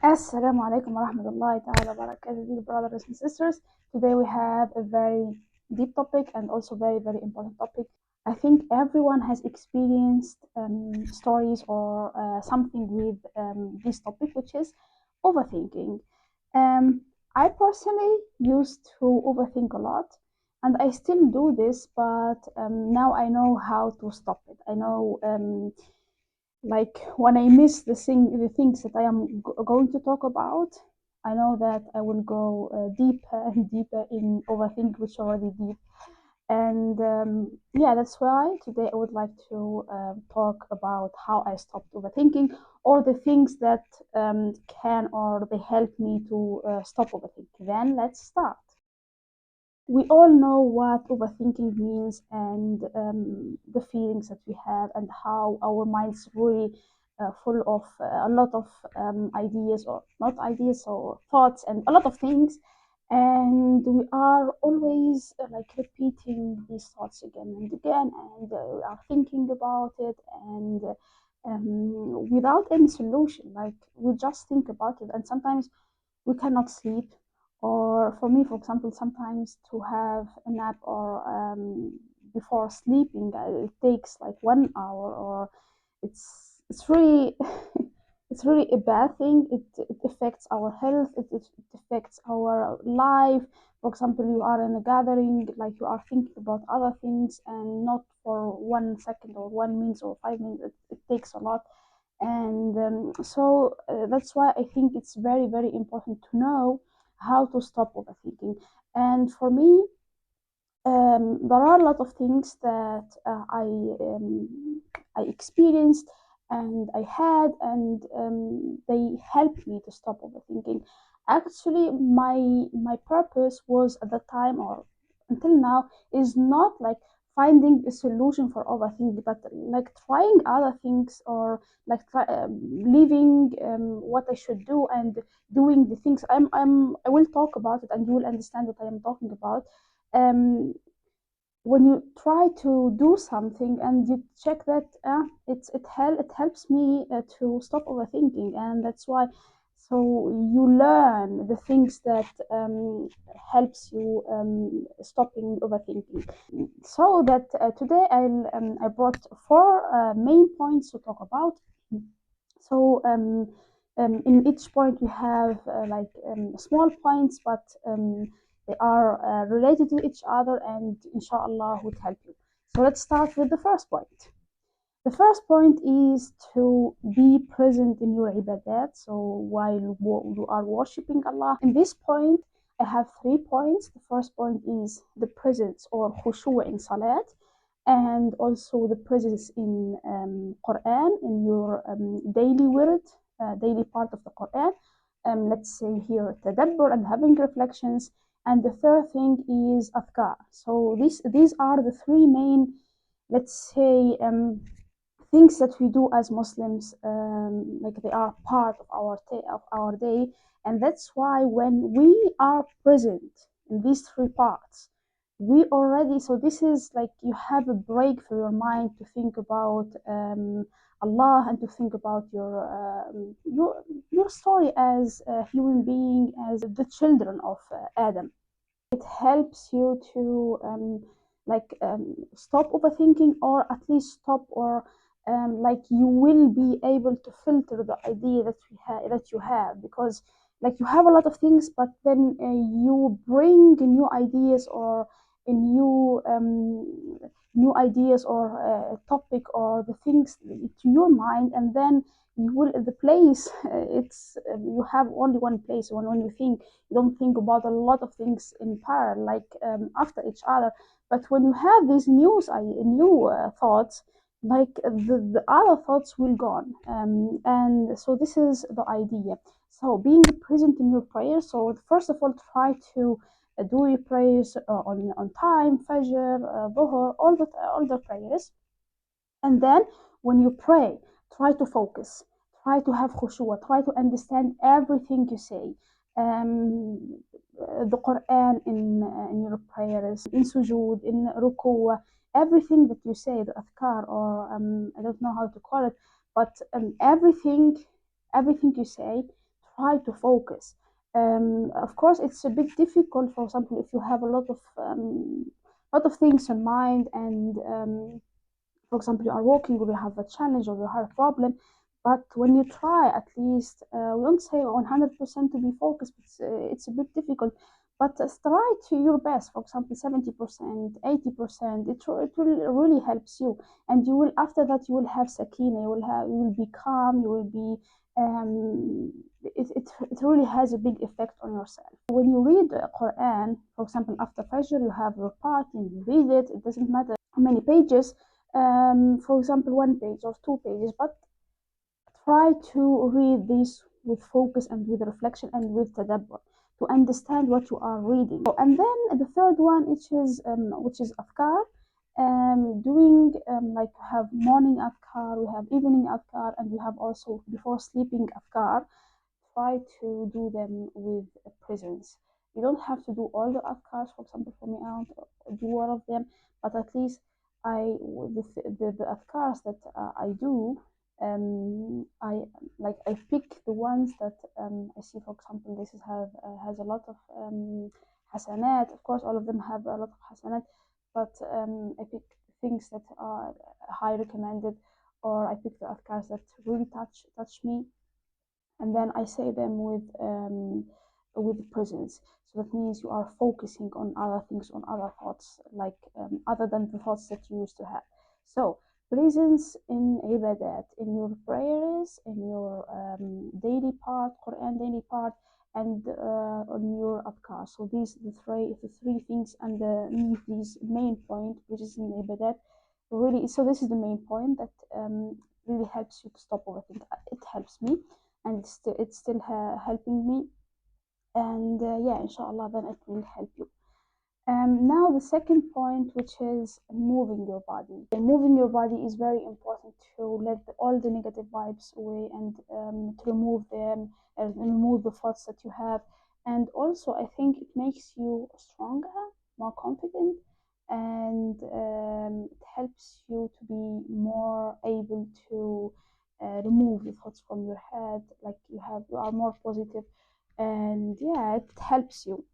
Assalamu alaikum wa rahmatullahi ta'ala wa barakatuh, dear brothers and sisters. Today we have a very deep topic and also very important topic. I think everyone has experienced stories or something with this topic, which is overthinking. Um, I personally used to overthink a lot, and I still do this, but now I know how to stop it. I know like when I miss the things that I am going to talk about, I know that I will go deeper and deeper in overthink, which is already deep. And yeah, that's why today I would like to talk about how I stopped overthinking, or the things that can or they help me to stop overthinking. Then let's start. We all know what overthinking means, and the feelings that we have, and how our minds really full of a lot of ideas, or not ideas, or thoughts, and a lot of things. And we are always like repeating these thoughts again and again, and we are thinking about it, and without any solution. Like we just think about it, and sometimes we cannot sleep. Or for me, for example, sometimes to have a nap, or before sleeping, it takes like 1 hour, or it's really it's really a bad thing. It affects our health. It affects our life. For example, you are in a gathering, like you are thinking about other things, and not for 1 second or 1 minute or 5 minutes. It takes a lot. And that's why I think it's very important to know how to stop overthinking. And for me, there are a lot of things that I experienced, and I had, and they helped me to stop overthinking. Actually, my purpose was at the time, or until now, is not like finding a solution for overthinking, but like trying other things, or like leaving what I should do, and doing the things I will talk about it, and you will understand what I am talking about. When you try to do something and you check that it helps me to stop overthinking, and that's why. So you learn the things that helps you stopping overthinking. So that today I brought four main points to talk about. So in each point we have small points, but they are related to each other, and inshallah would help you. So let's start with the first point. The first point is to be present in your ibadat. So while you are worshipping Allah, in this point, I have 3 points. The first point is the presence or khushu' in salat, and also the presence in Quran, in your daily word, daily part of the Quran. Let's say here tadabbur and having reflections. And the third thing is adhkar. So these are the three main, let's say, things that we do as Muslims, like they are part of our day, and that's why when we are present in these three parts, we already. So this is like you have a break for your mind to think about Allah, and to think about your story as a human being, as the children of Adam. It helps you to stop overthinking, or at least stop, or like you will be able to filter the idea that you have, because like you have a lot of things, but then you bring new ideas, or a new ideas, or a topic, or the things to your mind, and then you will the place it's you have only one place. When you think, you don't think about a lot of things in parallel, like after each other. But when you have these new thoughts, like the other thoughts will go on. And so this is the idea. So being present in your prayers. So first of all, try to do your prayers on time, fajr, dhuhr, all the prayers. And then when you pray, try to focus, try to have khushu'ah, try to understand everything you say. The Quran in your prayers, in sujood, in ruku', everything that you say, the adhkar, or I don't know how to call it, but everything you say, try to focus. Of course, it's a bit difficult. For example, if you have a lot of things in mind, and for example, you are working or you have a challenge or you have a problem, but when you try at least, we don't say 100% to be focused, it's a bit difficult, but try to your best. For example, 70%, 80%, it will really helps you. And you will, after that, you will have sakina, you will be calm, you will be, it really has a big effect on yourself. When you read the Quran, for example, after Fajr, you have your part and you read it, it doesn't matter how many pages, for example, 1 page or 2 pages, but try to read this with focus and with reflection and with tadabbur to understand what you are reading. And then the third one, which is afkar, doing like have morning afkar, we have evening afkar, and we have also before sleeping afkar. Try to do them with presence. You don't have to do all the afkars. For example, for me, I don't do all of them, but at least the afkars that I do, I pick the ones that I see. For example, this is have has a lot of hasanat. Of course, all of them have a lot of hasanat, but I pick things that are high recommended, or I pick the afkars that really touch me, and then I say them with presence. So that means you are focusing on other things, on other thoughts, like other than the thoughts that you used to have. So presence in ibadat, in your prayers, in your daily part, Quran daily part, and on your adhkar. So these the three things underneath this main point, which is in ibadat. Really, so this is the main point that really helps you to stop overthinking. It helps me, and it's still helping me, and yeah, inshallah, then it will help you. Now the second point, which is moving your body. Moving your body is very important to let all the negative vibes away, and to remove them and remove the thoughts that you have. And also, I think it makes you stronger, more confident, and it helps you to be more able to remove the thoughts from your head. Like you are more positive, and yeah, it helps you.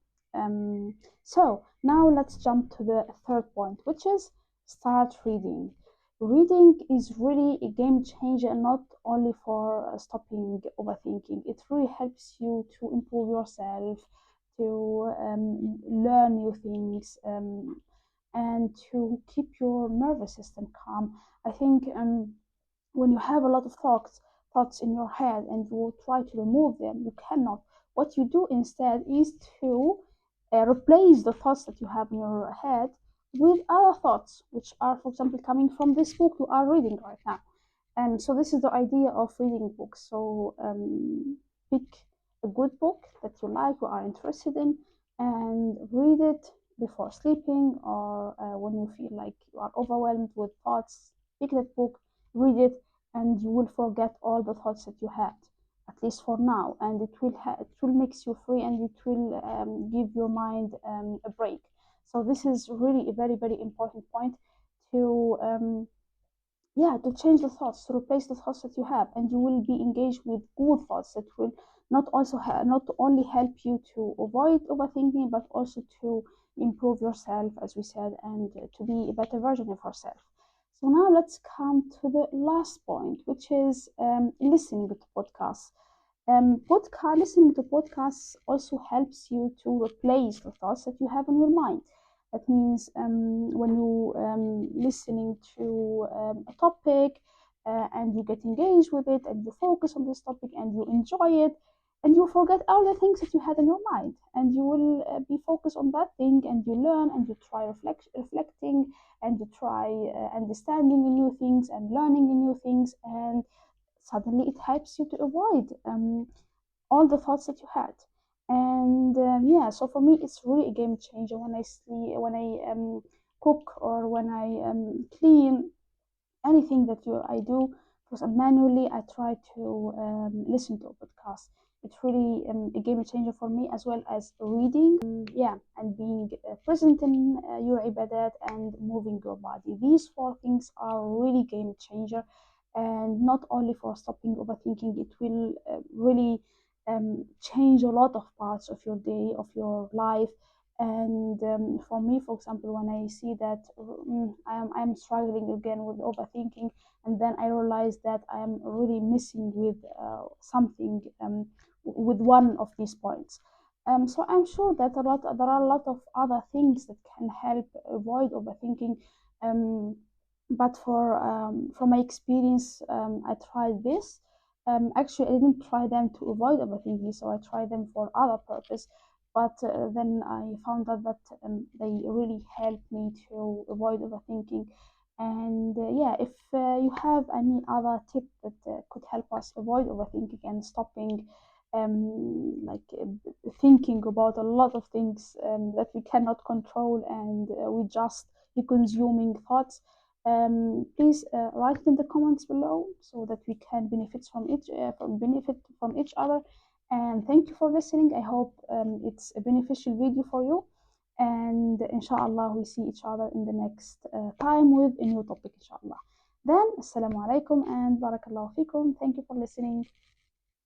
So now let's jump to the third point, which is start reading. Reading is really a game changer, not only for stopping overthinking. It really helps you to improve yourself, to learn new things, and to keep your nervous system calm. I think when you have a lot of thoughts in your head and you try to remove them, you cannot. What you do instead is to replace the thoughts that you have in your head with other thoughts, which are, for example, coming from this book you are reading right now. And so this is the idea of reading books. So pick a good book that you like, you are interested in, and read it before sleeping, or when you feel like you are overwhelmed with thoughts. Pick that book, read it, and you will forget all the thoughts that you had, at least for now. And it will makes you free, and it will give your mind a break. So this is really a very important point to yeah, to change the thoughts, to replace the thoughts that you have, and you will be engaged with good thoughts that will not only help you to avoid overthinking, but also to improve yourself, as we said, and to be a better version of yourself. So now let's come to the last point, which is listening to podcasts. Listening to podcasts also helps you to replace the thoughts that you have in your mind. That means when you listening to a topic, and you get engaged with it, and you focus on this topic, and you enjoy it, and you forget all the things that you had in your mind, and you will be focused on that thing, and you learn, and you try reflecting, and you try understanding new things and learning new things, and suddenly it helps you to avoid all the thoughts that you had. And yeah, so for me, it's really a game changer when I see when I cook, or when I clean, anything that I do, because manually I try to listen to a podcast. It's really a game changer for me, as well as reading, yeah, and being present in your ibadat and moving your body. These four things are really game changer, and not only for stopping overthinking. It will really change a lot of parts of your day, of your life. And for me, for example, when I see that I'm struggling again with overthinking, and then I realize that I am really missing with something, with one of these points. So I'm sure that there are a lot of other things that can help avoid overthinking. Um, but from my experience, I tried this. Actually, I didn't try them to avoid overthinking, so I tried them for other purpose. But then I found out that they really helped me to avoid overthinking. And yeah, if you have any other tip that could help us avoid overthinking and stopping thinking about a lot of things that we cannot control, and we just be consuming thoughts, please write it in the comments below so that we can benefit from each other. And thank you for listening. I hope it's a beneficial video for you. And inshallah, we see each other in the next time with a new topic, inshallah. Then, assalamu alaikum and barakallahu fikum. Thank you for listening.